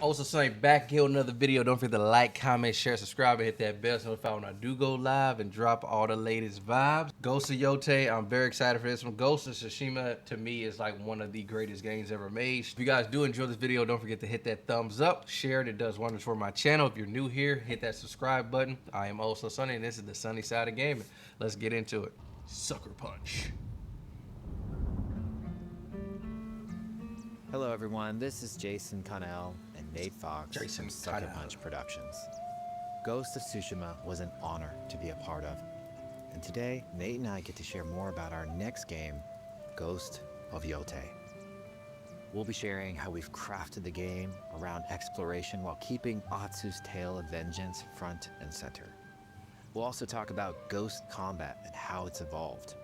oldsoulsuni back here with another video. Don't forget to like, comment, share, subscribe, and hit that bell so notified when I do go live and drop all the latest vibes. Ghost of YOTEI, I'm very excited for this one. Ghost of Tsushima, to me, is like one of the greatest games ever made. If you guys do enjoy this video, don't forget to hit that thumbs up, share it. It does wonders for my channel. If you're new here, hit that subscribe button. I am oldsoulsuni, and this is the sunny side of gaming. Let's get into it. Sucker punch. Hello everyone, this is Jason Connell and Nate Fox from Sucker Punch Productions. Ghost of Tsushima was an honor to be a part of, and today Nate and I get to share more about our next game, Ghost of YOTEI. We'll be sharing how we've crafted the game around exploration while keeping Atsu's tale of vengeance front and center. We'll also talk about ghost combat and how it's evolved,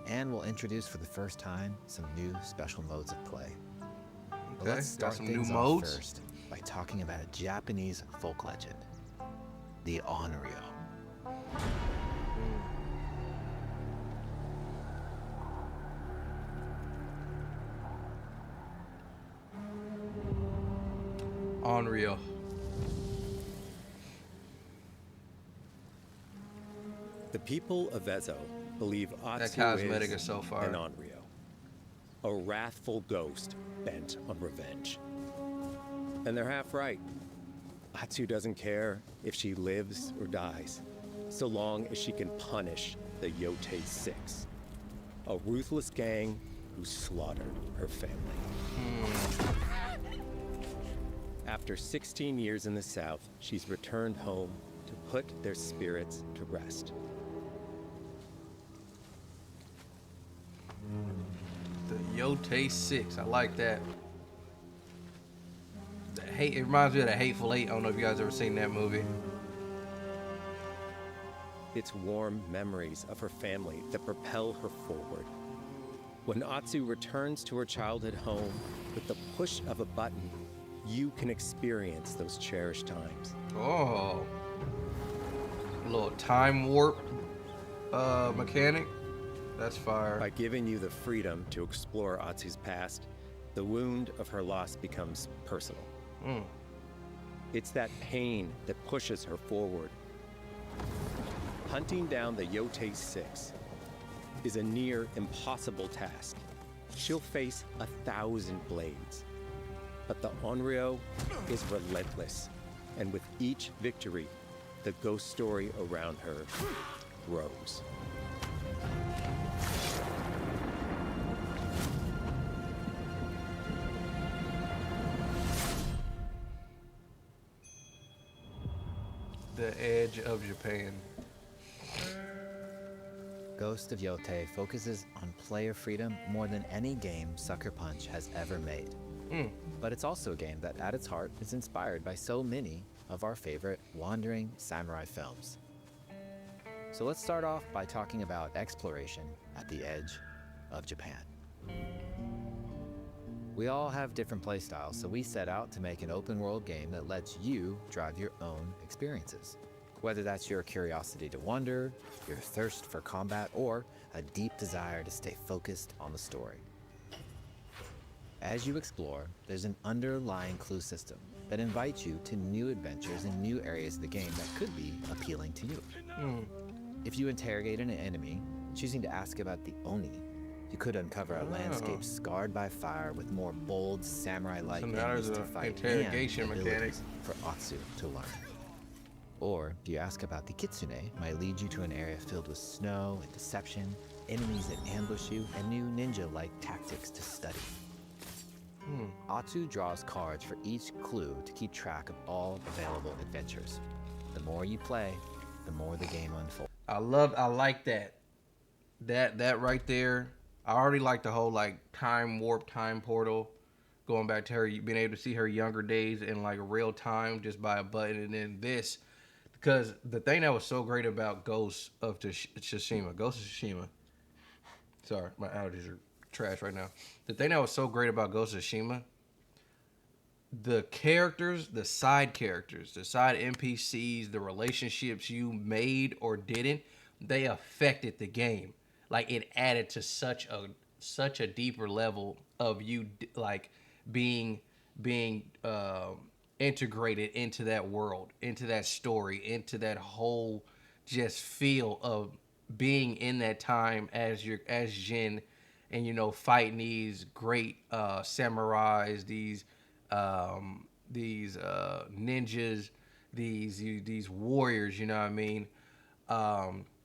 and we'll introduce for the first time some new special modes of play. But let's start things off first by talking about a Japanese folk legend, the Onryo. Onryo. The people of Ezo believe Atsu is so far. an Onryo, a wrathful ghost bent on revenge. And they're half right. Atsu doesn't care if she lives or dies, so long as she can punish the YOTEI 6, a ruthless gang who slaughtered her family. After 16 years in the South, she's returned home to put their spirits to rest. The YOTEI 6, I like that. It reminds me of the Hateful Eight. I don't know if you guys ever seen that movie. It's warm memories of her family that propel her forward. When Atsu returns to her childhood home, with the push of a button, you can experience those cherished times. Oh. A little time warp mechanic. That's fire. By giving you the freedom to explore Atsu's past, the wound of her loss becomes personal. It's that pain that pushes her forward. Hunting down the YOTEI 6 is a near impossible task. She'll face 1,000 blades. But the Onryo is relentless, and with each victory, the ghost story around her grows. The edge of Japan. Ghost of YOTEI focuses on player freedom more than any game Sucker Punch has ever made. But it's also a game that, at its heart, is inspired by so many of our favorite wandering samurai films. So let's start off by talking about exploration at the edge of Japan. We all have different playstyles, so we set out to make an open-world game that lets you drive your own experiences. Whether that's your curiosity to wander, your thirst for combat, or a deep desire to stay focused on the story. As you explore, there's an underlying clue system that invites you to new adventures in new areas of the game that could be appealing to you. If you interrogate an enemy, choosing to ask about the Oni, you could uncover a landscape scarred by fire with more bold samurai-like enemies to fight interrogation and mechanics for Atsu to learn. Or if you ask about the Kitsune, might lead you to an area filled with snow and deception, enemies that ambush you, and new ninja-like tactics to study. Atsu draws cards for each clue to keep track of all available adventures. The more you play, the more the game unfolds. I like that. That right there. I already like the whole like time warp, time portal, going back to her, being able to see her younger days in like real time just by a button, and then this, because the thing that was so great about Ghost of Tsushima, sorry, my allergies are trash right now. The thing that was so great about Ghost of Tsushima, the characters, the side characters, the side NPCs, the relationships you made or didn't, they affected the game. Like, it added to such a deeper level of you like being integrated into that world, into that story, into that whole just feel of being in that time as Jin, and fighting these great samurais, these ninjas, these warriors. You know what I mean?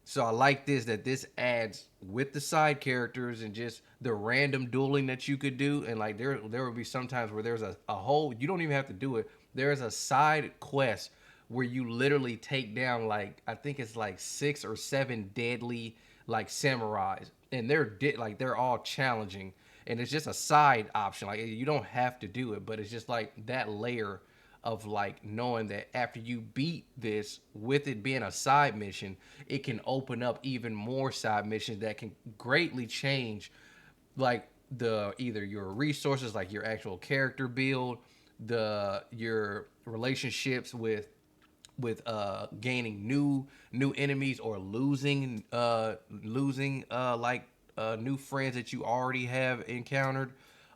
So I like that this adds with the side characters and just the random dueling that you could do. And like there will be sometimes where there's a whole, you don't even have to do it. There's a side quest where you literally take down, like, I think it's like 6 or 7 deadly like samurais, and they're all challenging, and it's just a side option. Like, you don't have to do it, but it's just like that layer of like knowing that after you beat this, with it being a side mission, it can open up even more side missions that can greatly change like the either your resources, like your actual character build, your relationships with gaining new enemies, or losing new friends that you already have encountered,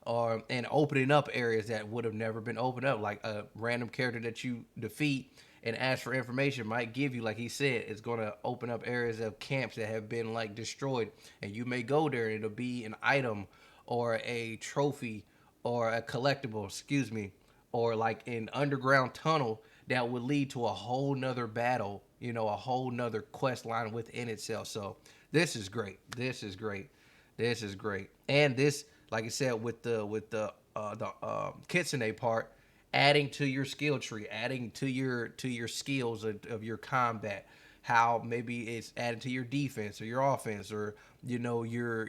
and opening up areas that would have never been opened up. Like a random character that you defeat and ask for information might give you, like he said, it's going to open up areas of camps that have been like destroyed, and you may go there and it'll be an item or a trophy or a collectible, excuse me, or like an underground tunnel that would lead to a whole nother battle, a whole nother quest line within itself. So this is great. This is great. This is great. And this, like I said, with the kitsune part, adding to your skill tree, adding to your skills of your combat, how maybe it's added to your defense or your offense, or your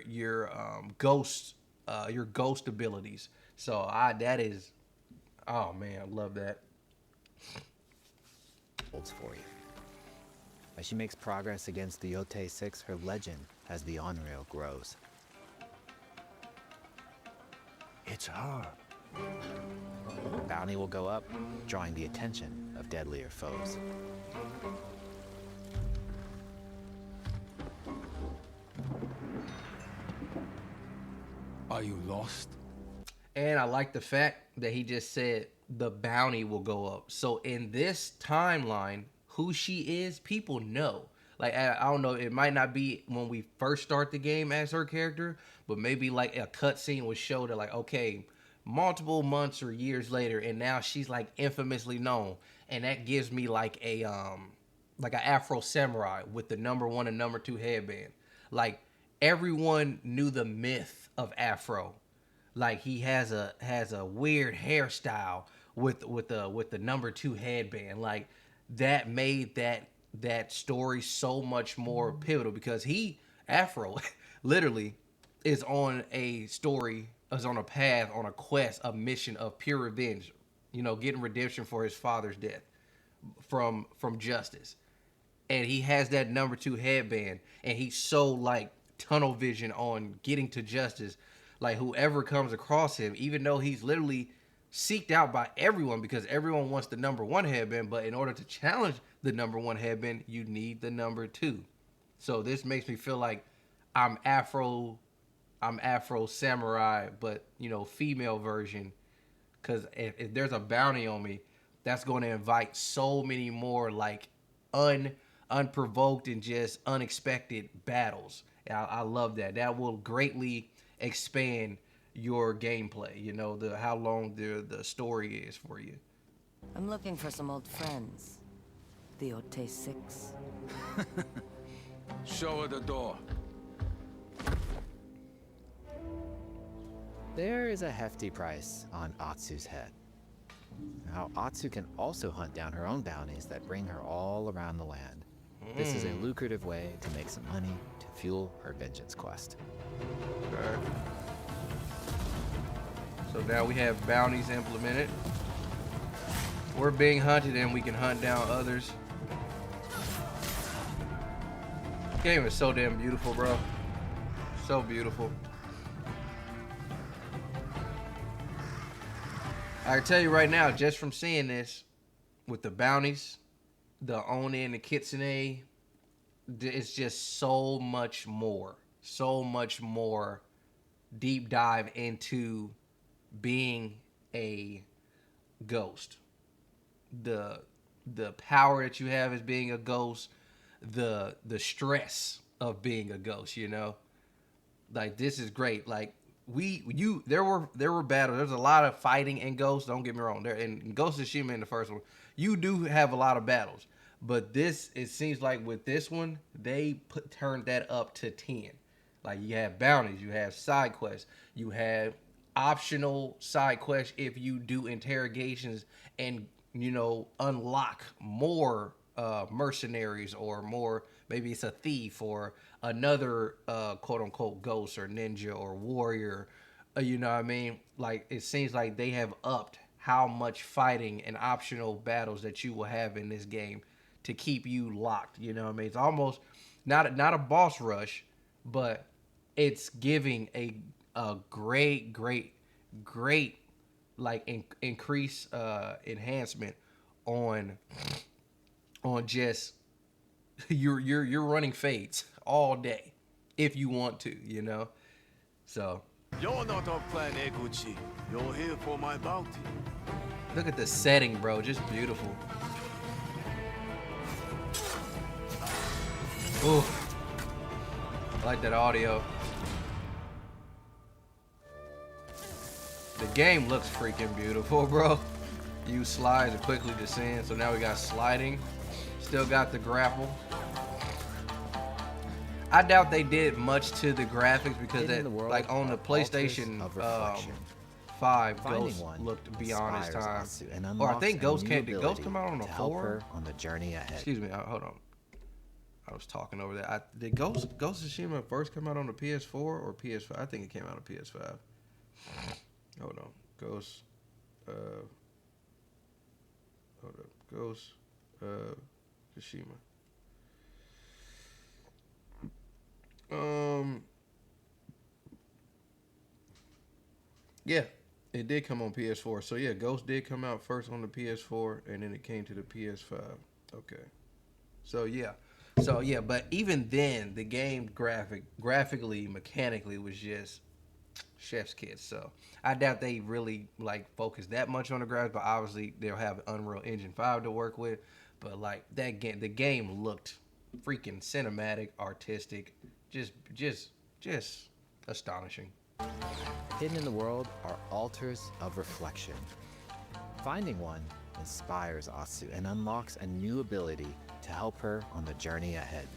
ghost abilities. So that is, oh man, I love that. Holds for you. As she makes progress against the YOTEI 6, her legend as the on-rail grows. It's her. Bounty will go up, drawing the attention of deadlier foes. Are you lost? And I like the fact that he just said the bounty will go up. So in this timeline, who she is, people know. Like, I don't know, it might not be when we first start the game as her character, but maybe like a cutscene would show that, like, okay, multiple months or years later, and now she's like infamously known, and that gives me like a Afro samurai with the #1 and #2 headband. Like, everyone knew the myth of Afro. Like, he has a weird hairstyle with the #2 headband. Like, that made that story so much more pivotal, because Afro literally is on a path, on a quest, a mission of pure revenge, getting redemption for his father's death from justice. And he has that #2 headband, and he's so like tunnel vision on getting to justice. Like, whoever comes across him, even though he's literally seeked out by everyone, because everyone wants the #1 headband, but in order to challenge the #1 headband, you need the #2. So this makes me feel like I'm Afro samurai, but female version, because if there's a bounty on me, that's going to invite so many more like unprovoked and just unexpected battles. I love that. That will greatly expand your gameplay, how long the story is for you. I'm looking for some old friends. The YOTEI 6. Show her the door. There is a hefty price on Atsu's head. Now, Atsu can also hunt down her own bounties that bring her all around the land. This is a lucrative way to make some money to fuel her vengeance quest. Okay. So now we have bounties implemented. We're being hunted, and we can hunt down others. This game is so damn beautiful, bro. So beautiful. I can tell you right now, just from seeing this, with the bounties, the Oni and the Kitsune, it's just so much more deep dive into being a ghost. the power that you have as being a ghost, the stress of being a ghost, you know? Like, this is great. Like, there were battles. There's a lot of fighting in Ghost, don't get me wrong. There in Ghost of Tsushima in the first one, you do have a lot of battles. But this, it seems like with this one, they turned that up to 10. Like, you have bounties, you have side quests, you have optional side quests if you do interrogations and, you know, unlock more mercenaries, or more, maybe it's a thief or another quote unquote ghost or ninja or warrior. You know what I mean? Like, it seems like they have upped how much fighting and optional battles that you will have in this game to keep you locked. You know what I mean? It's almost not a boss rush, but it's giving a great like increase enhancement on just you're running fades all day if you want to, you know. So You're not off Plan Eguchi. You're here for my bounty. look at the setting, bro, just beautiful. Ooh, I like that audio. The game looks freaking beautiful, bro. Use slides to quickly descend. So now we got sliding. Still got the grapple. I doubt they did much to the graphics because that, like on the PlayStation 5, Ghost looked beyond its time. Or I think Ghost did Ghost come out on the 4? On the journey ahead. Excuse me, hold on. I was talking over that. Did Ghost of Tsushima first come out on the PS4 or PS5? I think it came out on PS5. Hold on. Ghost Tsushima. Yeah, it did come on PS4. So yeah, Ghost did come out first on the PS4, and then it came to the PS5. Okay. So yeah, but even then, the game graphically, mechanically was just chef's kiss. So I doubt they really like focus that much on the graphics, but obviously they'll have Unreal Engine 5 to work with. But like that game, the game looked freaking cinematic, artistic, just astonishing. Hidden in the world are altars of reflection. Finding one inspires Atsu and unlocks a new ability to help her on the journey ahead.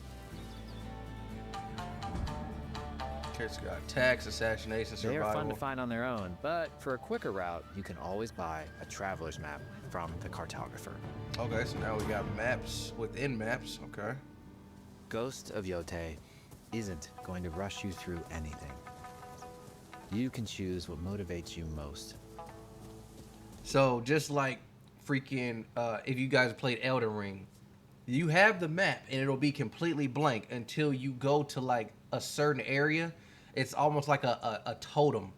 It's got attacks, assassination, survival. They are fun to find on their own, but for a quicker route, you can always buy a traveler's map from the cartographer. Okay, so now we got maps within maps. Okay. Ghost of YOTEI isn't going to rush you through anything. You can choose what motivates you most. So just like freaking, if you guys played Elden Ring, you have the map and it'll be completely blank until you go to like a certain area. It's almost like a totem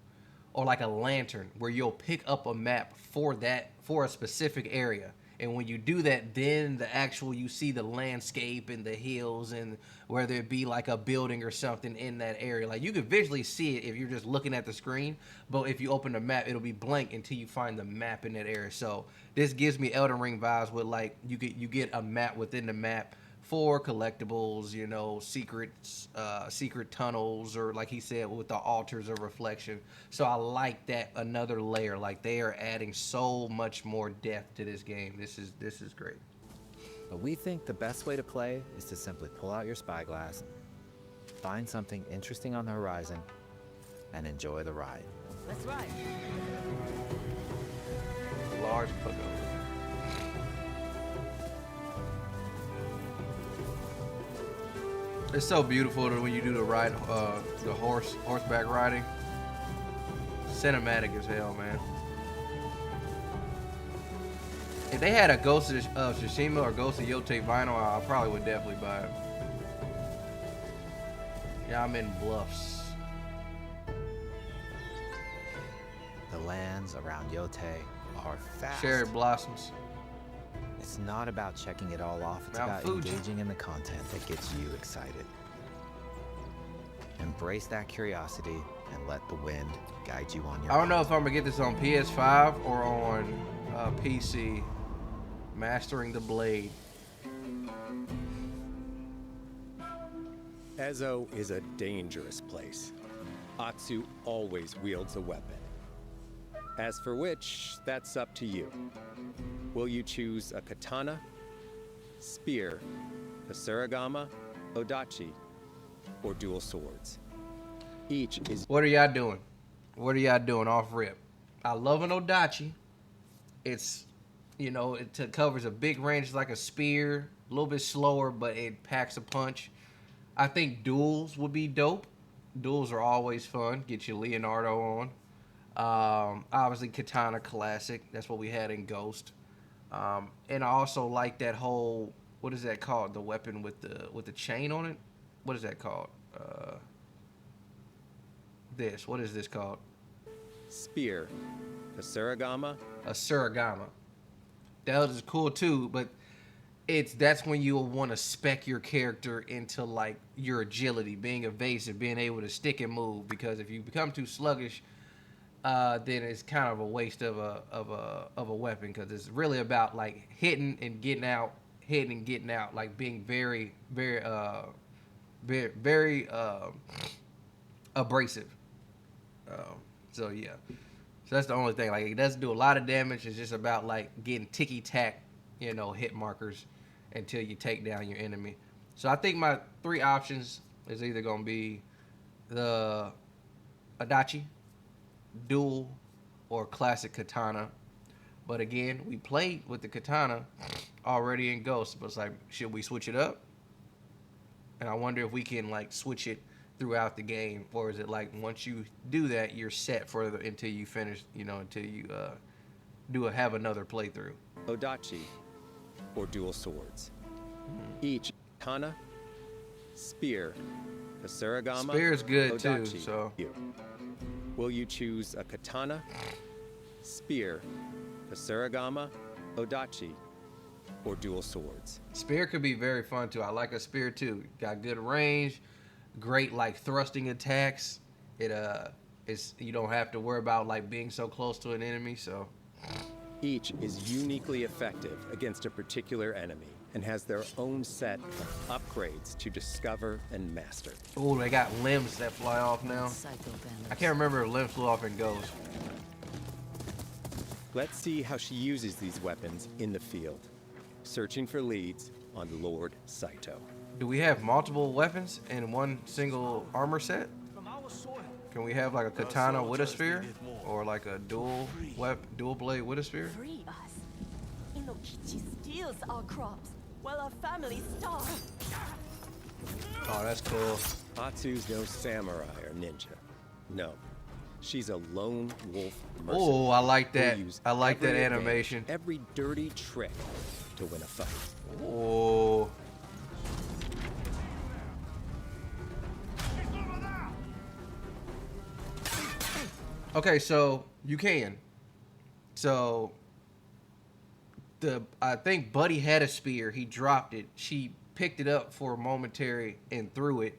or like a lantern where you'll pick up a map for a specific area. And when you do that, then you see the landscape and the hills, and whether it be like a building or something in that area. Like you can visually see it if you're just looking at the screen, but if you open the map, it'll be blank until you find the map in that area. So this gives me Elden Ring vibes with like you get a map within the map for collectibles, you know, secret tunnels, or like he said, with the altars of reflection. So I like that another layer. Like they are adding so much more depth to this game. This is great. But we think the best way to play is to simply pull out your spyglass, find something interesting on the horizon, and enjoy the ride. Let's ride. Large pagoda. It's so beautiful when you do the ride, the horseback riding. Cinematic as hell, man. If they had a Ghost of Tsushima or Ghost of YOTEI vinyl, I probably would definitely buy it. Yeah, I'm in Bluffs. The lands around YOTEI are fast. Cherry blossoms. It's not about checking it all off. It's Mount about Fuji. engaging in the content that gets you excited. Embrace that curiosity and let the wind guide you on your I don't know path. if I'm gonna get this on PS5 or on PC. Mastering the blade. Ezo is a dangerous place. Atsu always wields a weapon. As for which, that's up to you. Will you choose a katana, spear, a surigama, odachi, or dual swords? Each is... What are y'all doing? What are y'all doing off rip? I love an odachi. It's, you know, it covers a big range like a spear. A little bit slower, but it packs a punch. I think duels would be dope. Duels are always fun. Get your Leonardo on. Obviously, katana classic. That's what we had in Ghost. And I also like that whole, what is that called? The weapon with the chain on it. What is that called? What is this called? Spear, a surigama. A surigama. That was cool too, but that's when you'll want to spec your character into like your agility, being evasive, being able to stick and move. Because if you become too sluggish, then it's kind of a waste of a weapon. Because it's really about like hitting and getting out, like being very abrasive. So yeah, so that's the only thing. Like it doesn't do a lot of damage. It's just about like getting ticky tack, you know, hit markers until you take down your enemy. So I think my 3 options is either gonna be the Adachi, dual, or classic katana. But again, we played with the katana already in Ghost, but it's like, should we switch it up? And I wonder if we can like switch it throughout the game, or is it like once you do that, you're set for until you finish, you know, until you have another playthrough. Odachi, or dual swords. Each katana, spear, a surigama. Spear is good odachi. too. So will you choose a katana, spear, a surigama, odachi, or dual swords? Spear could be very fun too. I like a spear too. Got good range, great like thrusting attacks. It's you don't have to worry about like being so close to an enemy. So each is uniquely effective against a particular enemy and has their own set of upgrades to discover and master. Oh, they got limbs that fly off now. I can't remember if limbs flew off in Ghost. Let's see how she uses these weapons in the field. Searching for leads on Lord Saito. Do we have multiple weapons in one single armor set? Can we have like a katana with a spear, or like a dual blade with a spear? Free us. Inokichi steals our crops while our families starve. Oh, that's cool. Atsu's no samurai or ninja. No, she's a lone wolf mercenary. Oh, I like who that. used I like that every animation. advantage, every dirty trick to win a fight. Oh. Okay, so you can. So I think Buddy had a spear. He dropped it. She picked it up for a momentary and threw it.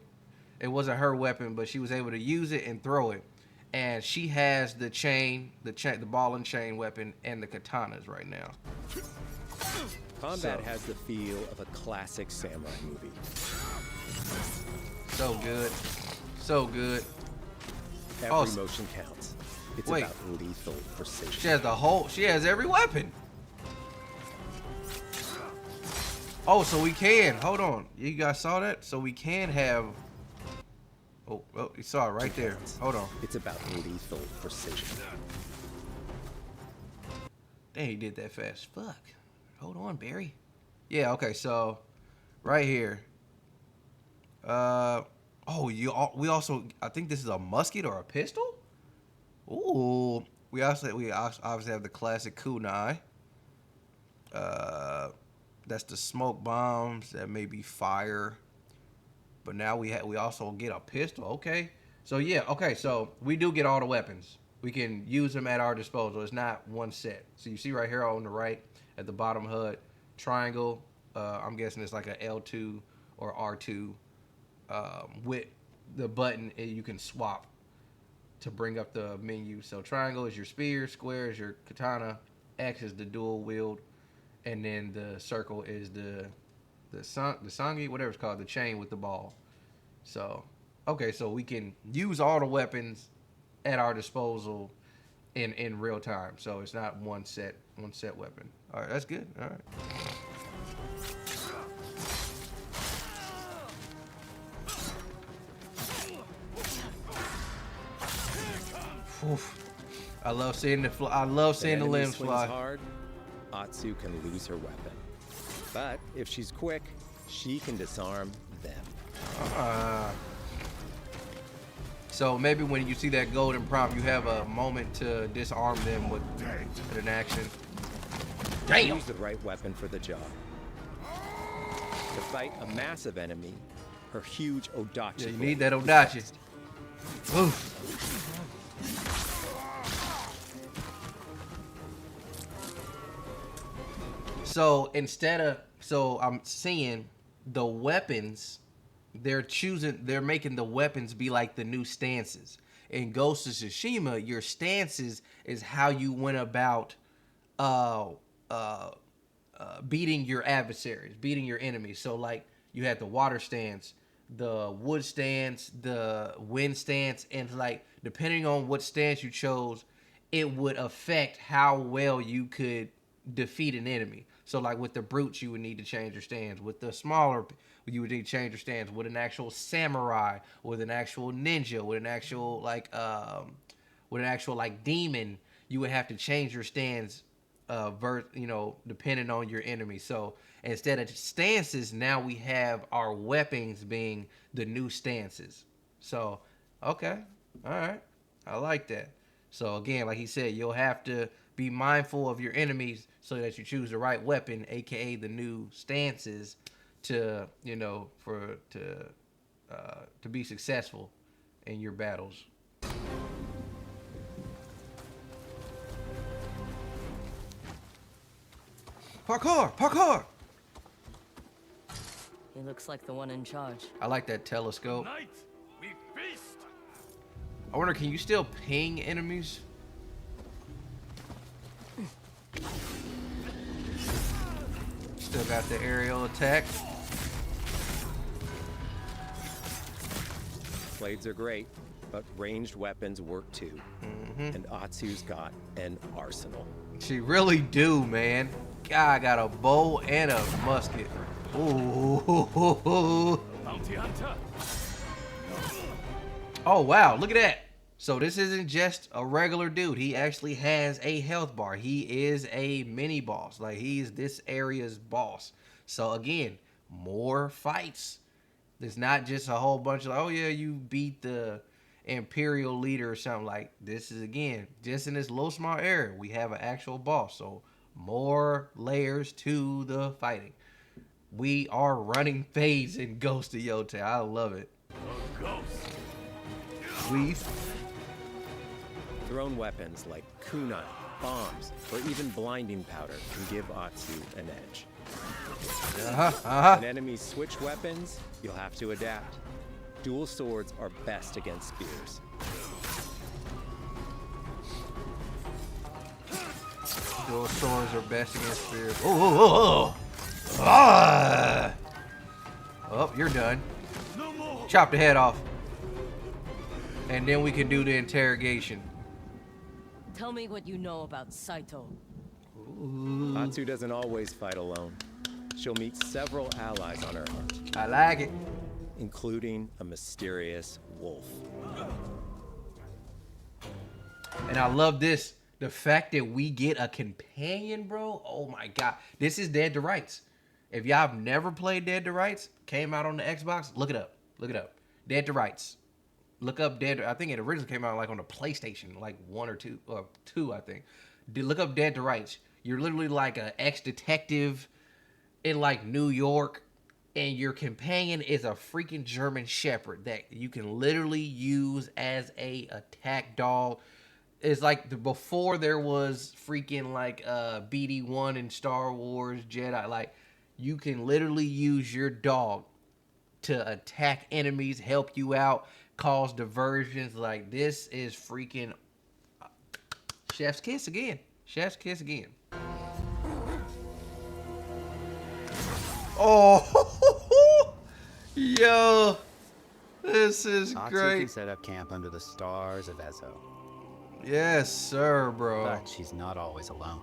It wasn't her weapon, but she was able to use it and throw it. And she has the ball and chain weapon and the katanas right now. Combat has the feel of a classic samurai movie. So good. So good. Every motion counts. It's Wait. about lethal precision. She has every weapon. Oh, so we can. Hold on. You guys saw that? So we can have. Oh, you saw it right there. Hold on. It's about lethal precision. Dang, he did that fast. Fuck. Hold on, Barry. Yeah, okay, so right here. We also, I think this is a musket or a pistol? Ooh. We obviously have the classic kunai. That's the smoke bombs. That may be fire. But now we also get a pistol. Okay. So yeah, okay, so we do get all the weapons. We can use them at our disposal. It's not one set. So you see right here on the right at the bottom HUD, triangle. I'm guessing it's like a L2 or R2 with the button, and you can swap to bring up the menu. So triangle is your spear, square is your katana, X is the dual wield, and then the circle is the sangi, whatever it's called, the chain with the ball. So, okay, so we can use all the weapons at our disposal in real time. So it's not one set weapon. All right, that's good. All right. Oof. I love seeing the limbs fly. Hard, Atsu can lose her weapon. But if she's quick, she can disarm them. So maybe when you see that golden prompt, you have a moment to disarm them with an action. Damn! Use the right weapon for the job. To fight a massive enemy, her huge Odachi. Yeah, you need that Odachi. Oof. So I'm seeing the weapons, they're making the weapons be like the new stances. In Ghost of Tsushima, your stances is how you went about beating your adversaries, beating your enemies. So like you had the water stance, the wood stance, the wind stance, and like depending on what stance you chose, it would affect how well you could defeat an enemy. So like with the brutes, you would need to change your stance. With the smaller, you would need to change your stance. With an actual samurai, with an actual ninja, with an actual demon, you would have to change your stance, depending on your enemy. So instead of stances, now we have our weapons being the new stances. So okay, all right, I like that. So again, like he said, you'll have to be mindful of your enemies so that you choose the right weapon, aka the new stances, to be successful in your battles. Parkour! He looks like the one in charge. I like that telescope. Tonight, we feast. I wonder, can you still ping enemies? Still got the aerial attack. Blades are great, but ranged weapons work too. And Atsu's got an arsenal. She really do, man. God, got a bow and a musket. Ooh. Bounty hunter. Oh, wow. Look at that. So this isn't just a regular dude. He actually has a health bar. He is a mini boss. Like, he's this area's boss. So again, more fights. There's not just a whole bunch of, oh yeah, you beat the Imperial leader or something. Like, this is, again, just in this little small area, we have an actual boss. So more layers to the fighting. We are running fades in Ghost of YOTEI. I love it. A ghost. Thrown weapons like kunai, bombs, or even blinding powder can give Atsu an edge. When enemies switch weapons, you'll have to adapt. Dual swords are best against spears. Dual swords are best against spears. Oh. Ah! Oh, you're done. No more. Chop the head off. And then we can do the interrogation. Tell me what you know about Saito. Atsu doesn't always fight alone. She'll meet several allies on her hunt, I like it. including a mysterious wolf. And I love this. The fact that we get a companion, bro. Oh my God. This is Dead to Rights. If y'all have never played Dead to Rights, came out on the Xbox, look it up. Look it up. Dead to Rights. Look up Dead. I think it originally came out like on the PlayStation, like 1 or 2, or 2, I think. Look up Dead to Rights. You're literally like an ex-detective in like New York, and your companion is a freaking German Shepherd that you can literally use as a attack dog. It's like before there was freaking like BD1 in Star Wars Jedi. Like, you can literally use your dog to attack enemies, help you out, cause diversions. Like, this is freaking chef's kiss again. Chef's kiss again. Oh, yo, this is Atsu great. can set up camp under the stars of Ezo. Yes, sir, bro. But she's not always alone.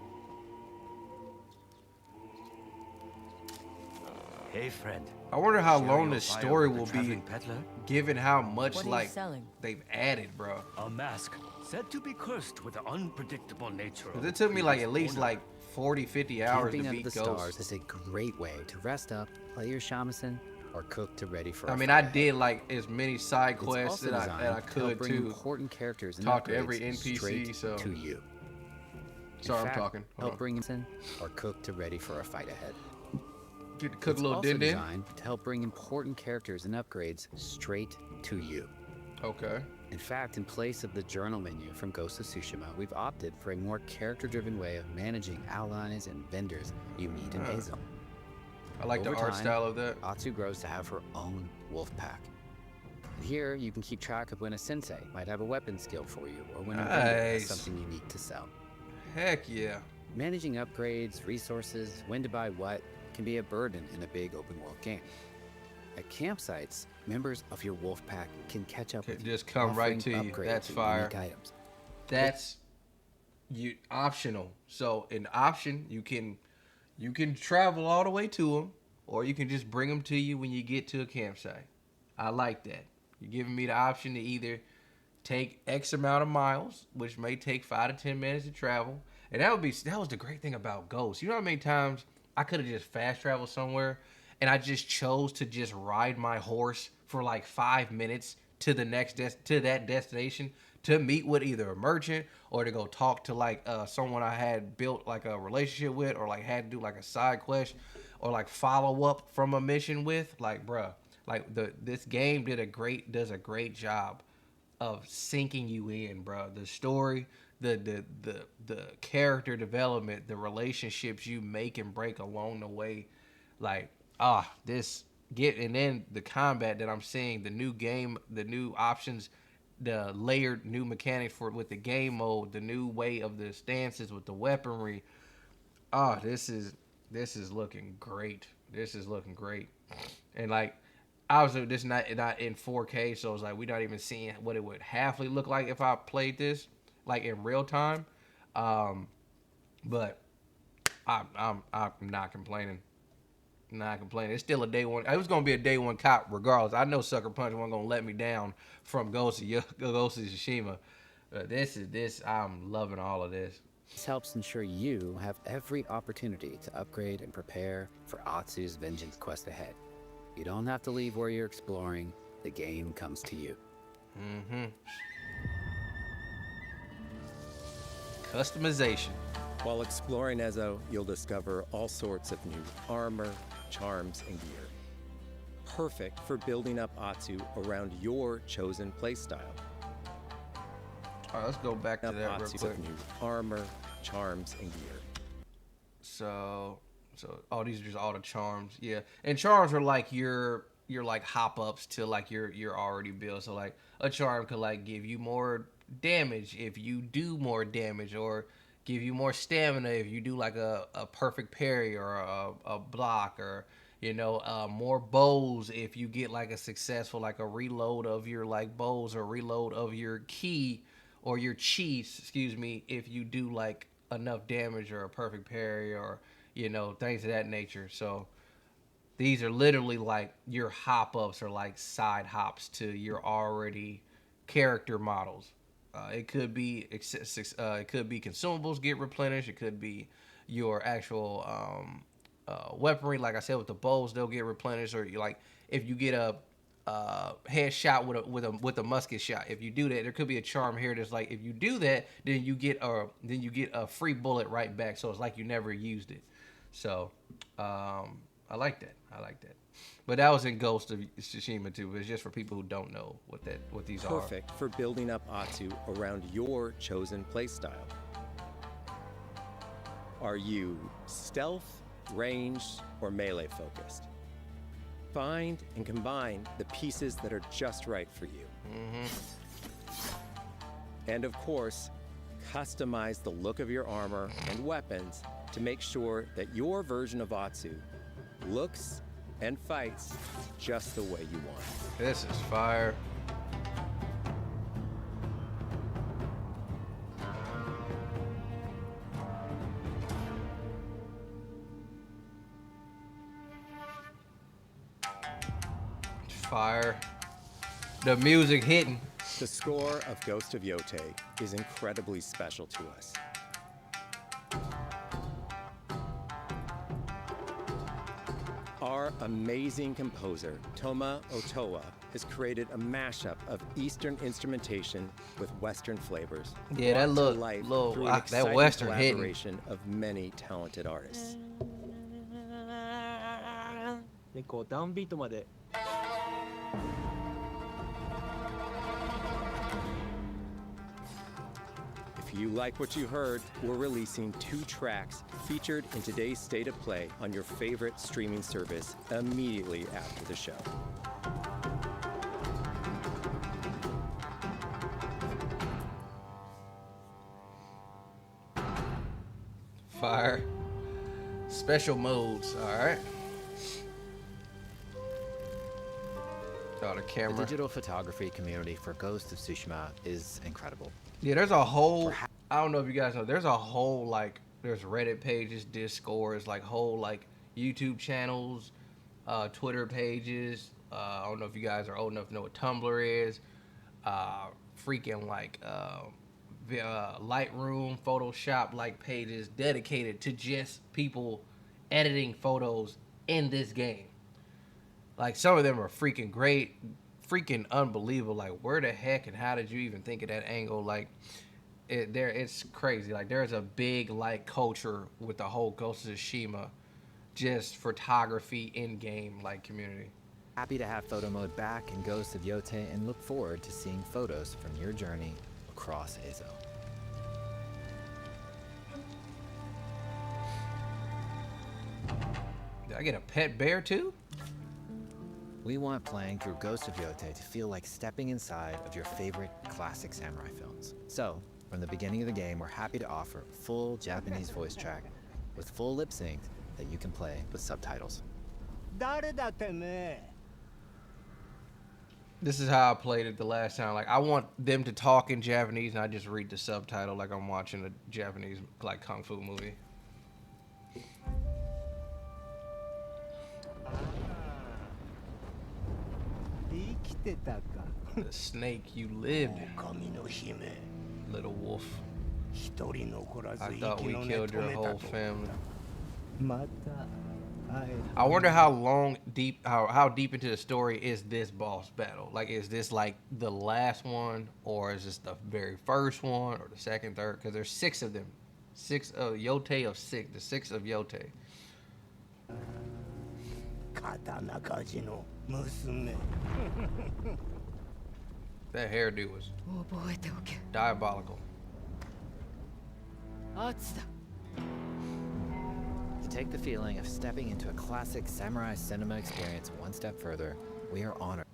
Hey, friend. I wonder how Share long your this fire story with the will be, traveling peddler? given how much What are you like selling? they've added, bro. A mask said to be cursed with the unpredictable nature of It took me like at previous least owner. like 40, 50 hours Camping to under beat the stars Ghost. is a great way to rest up, play your shamisen, or cook to ready for I a mean, fight I ahead. did like as many side It's quests also that I designed to help could bring too. important characters and Talk to every upgrades NPC, straight so- to you. Sorry, In I'm fact, talking. Hold Help on. bring in or cook to ready for a fight ahead. Get to cook It's a little also din din. designed to help bring important characters and upgrades straight to you. Okay. In fact, in place of the journal menu from Ghost of Tsushima, we've opted for a more character-driven way of managing allies and vendors you meet in Ezo. I like the Over art time, style of that. Atsu grows to have her own wolf pack. Here, you can keep track of when a sensei might have a weapon skill for you, or when a vendor has Nice. something unique to sell. Heck yeah. Managing upgrades, resources, when to buy what, can be a burden in a big open world game. At campsites, members of your wolf pack can catch up Can with you, just come right offering to you. upgrades That's and fire. unique items. That's you optional. So in option, you can travel all the way to them, or you can just bring them to you when you get to a campsite. I like that. You're giving me the option to either take X amount of miles, which may take 5 to 10 minutes to travel, and that was the great thing about Ghost. You know how many times I could have just fast traveled somewhere, and I just chose to just ride my horse for like 5 minutes to the next to that destination to meet with either a merchant or to go talk to like someone I had built like a relationship with, or like had to do like a side quest, or like follow up from a mission with. Like, bruh, like this game does a great job of sinking you in, bro. The story, the character development, the relationships you make and break along the way, like and then the combat that I'm seeing, the new game, the new options, the layered new mechanics with the game mode, the new way of the stances with the weaponry. This is looking great. This is looking great, and like. Obviously, this not in 4K, so it's like we're not even seeing what it would halfly look like if I played this like in real time. But I'm not complaining. Not complaining. It's still a day one. It was gonna be a day one cop regardless. I know Sucker Punch wasn't gonna let me down from Ghost of Tsushima. I'm loving all of this. This helps ensure you have every opportunity to upgrade and prepare for Atsu's vengeance quest ahead. You don't have to leave where you're exploring. The game comes to you. Customization. While exploring Ezo, you'll discover all sorts of new armor, charms, and gear. Perfect for building up Atsu around your chosen playstyle. All right, let's go back to that real Atsu quick. of new armor, charms, and gear. So these are just all the charms, yeah. And charms are like your like hop ups to like your already built. So like a charm could like give you more damage if you do more damage, or give you more stamina if you do like a perfect parry or a block, or more bows if you get like a successful like a reload of your like bows, or reload of your key or your cheese, excuse me, if you do like enough damage, or a perfect parry, or things of that nature. So these are literally like your hop ups, or like side hops to your already character models. It could be consumables get replenished. It could be your actual weaponry. Like I said, with the bows, they'll get replenished. Or like if you get a headshot with a musket shot, if you do that, there could be a charm here that's like if you do that, then you get a free bullet right back. So it's like you never used it. So I like that. But that was in Ghost of Tsushima too. But it's just for people who don't know what these are. Perfect for building up Atsu around your chosen playstyle. Are you stealth, ranged, or melee focused? Find and combine the pieces that are just right for you. And of course, customize the look of your armor and weapons to make sure that your version of Atsu looks and fights just the way you want. This is fire. Fire. The music hitting. The score of Ghost of YOTEI is incredibly special to us. Our amazing composer, Toma Otoa, has created a mashup of Eastern instrumentation with Western flavors. Yeah, that brought to look, life little, through an that exciting Western hitting. collaboration of many talented artists. でこうダウンビートまで If you like what you heard, we're releasing 2 tracks featured in today's State of Play on your favorite streaming service immediately after the show. Fire. Special modes, alright. Got a The camera. digital photography community for Ghost of Tsushima is incredible. Yeah, there's a whole, I don't know if you guys know, there's a whole, like, there's Reddit pages, Discords, like, whole, like, YouTube channels, Twitter pages. I don't know if you guys are old enough to know what Tumblr is. Freaking, like, Lightroom, Photoshop, like, pages dedicated to just people editing photos in this game. Like, some of them are freaking great, freaking unbelievable. Like, where the heck and how did you even think of that angle? Like, it's crazy. Like, there's a big, like, culture with the whole Ghost of Tsushima, just photography in-game, like, community. Happy to have photo mode back in Ghost of YOTEI and look forward to seeing photos from your journey across Azo. Did I get a pet bear, too? We want playing through Ghost of YOTEI to feel like stepping inside of your favorite classic samurai films. So, from the beginning of the game, we're happy to offer a full Japanese voice track with full lip sync that you can play with subtitles. 誰だてめえ This is how I played it the last time. Like, I want them to talk in Japanese, and I just read the subtitle like I'm watching a Japanese, like, kung fu movie. The snake, you lived, 神の姫 little wolf. 一人残らず I 息 thought we の根 killed 止 your め whole たと family. また会え I wonder how long, how deep into the story is this boss battle? Like, is this like the last one, or is this the very first one, or the second, third? Because there's 6 of them, 6 YOTEI of 6, the 6 of YOTEI. 刀鍛冶の娘 That hairdo was 覚えておけ。 diabolical. 圧だ。 To take the feeling of stepping into a classic samurai cinema experience one step further, we are honored.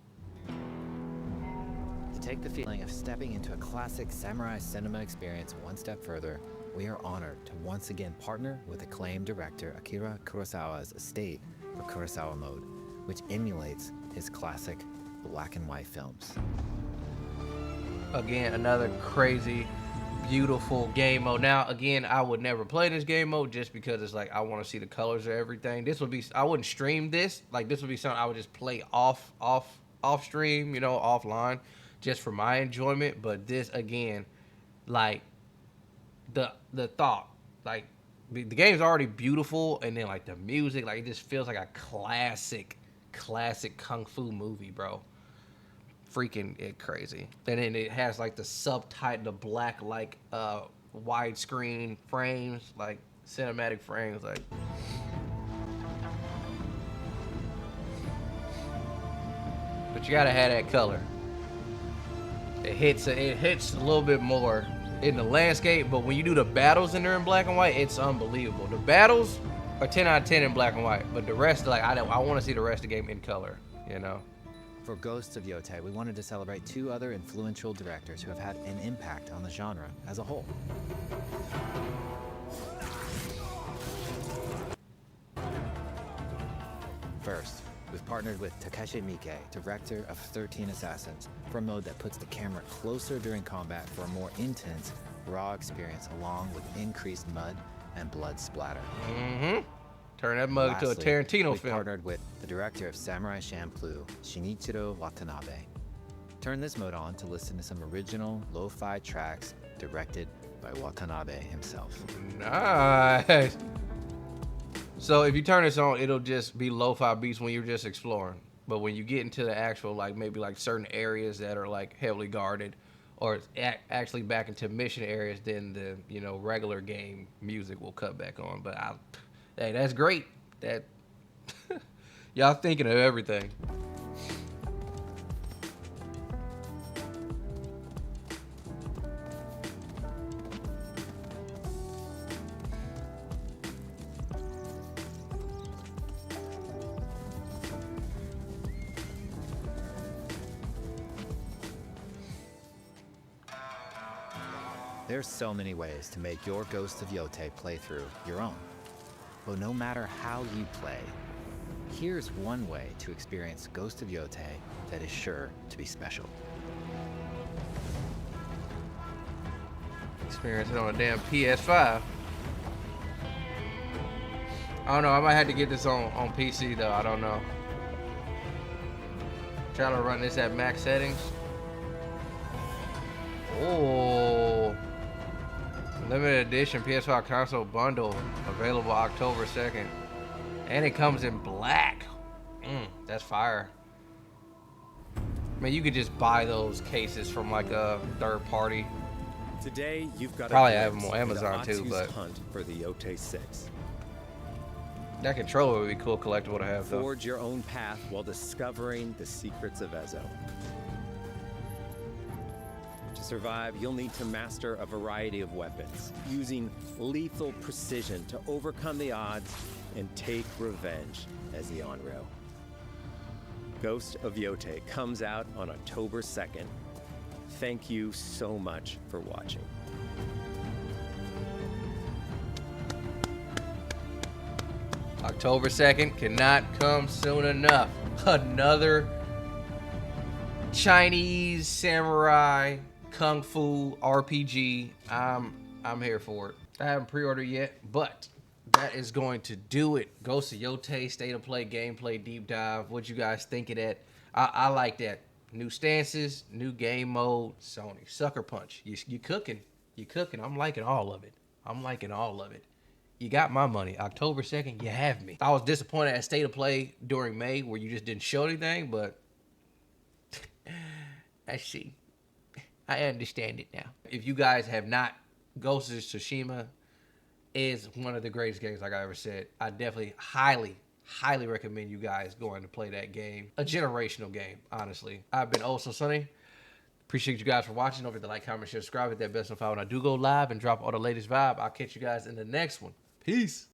To take the feeling of stepping into a classic samurai cinema experience one step further, we are honored to once again partner with acclaimed director Akira Kurosawa's estate for Kurosawa Mode, which emulates his classic black and white films. Again, another crazy, beautiful game mode. Now, again, I would never play this game mode just because it's like I want to see the colors of everything. This would be, I wouldn't stream this. Like, this would be something I would just play off stream, you know, offline, just for my enjoyment. But this, again, like the thought, like the game's already beautiful, and then like the music, like it just feels like a classic kung fu movie, bro. Freaking it crazy. And then it has like the subtitle, the black like widescreen frames, like cinematic frames, like. But you gotta have that color. It hits a little bit more in the landscape, but when you do the battles and they're in black and white, it's unbelievable. The battles are 10 out of 10 in black and white, but the rest, like I want to see the rest of the game in color, you know. For Ghosts of YOTEI, we wanted to celebrate 2 other influential directors who have had an impact on the genre as a whole. First, we've partnered with Takeshi Miike, director of 13 Assassins, for a mode that puts the camera closer during combat for a more intense, raw experience along with increased mud and blood splatter. Turn that mug to a Tarantino we've film. Partnered with the director of Samurai Champloo, Shinichiro Watanabe. Turn this mode on to listen to some original lo-fi tracks directed by Watanabe himself. Nice. So if you turn this on, it'll just be lo-fi beats when you're just exploring. But when you get into the actual, like maybe like certain areas that are like heavily guarded, or actually back into mission areas, then the regular game music will cut back on. But hey, that's great. That y'all thinking of everything. There's so many ways to make your Ghost of YOTEI playthrough your own. But no matter how you play, here's one way to experience Ghost of YOTEI that is sure to be special. Experience it on a damn PS5. I don't know. I might have to get this on PC though. I don't know. Try to run this at max settings. Oh. Limited edition PS5 console bundle available October 2nd. And it comes in black. That's fire. Man, you could just buy those cases from like a third party. Today, you've got probably a have them on Amazon too, Atsu's but hunt for the YOTEI 6. that controller would be cool collectible to have though. Forge your own path while discovering the secrets of Ezo. To survive, you'll need to master a variety of weapons, using lethal precision to overcome the odds and take revenge as the Onryo. Ghost of YOTEI comes out on October 2nd. Thank you so much for watching. October 2nd cannot come soon enough. Another Chinese samurai kung fu RPG. I'm here for it. I haven't pre-ordered yet, but that is going to do it. Ghost of YOTEI State of Play gameplay deep dive. What you guys think of that? I like that. New stances, new game mode. Sony sucker punch. You cooking. You cooking. I'm liking all of it. I'm liking all of it. You got my money. October 2nd, you have me. I was disappointed at State of Play during May where you just didn't show anything, but I see. I understand it now. If you guys have not, Ghost of Tsushima is one of the greatest games like I ever said. I definitely highly recommend you guys going to play that game. A generational game, honestly. I've been oldsoulsuni. Appreciate you guys for watching. Don't forget to like, comment, share, subscribe. Hit that bell notification when I do go live and drop all the latest vibe. I'll catch you guys in the next one. Peace.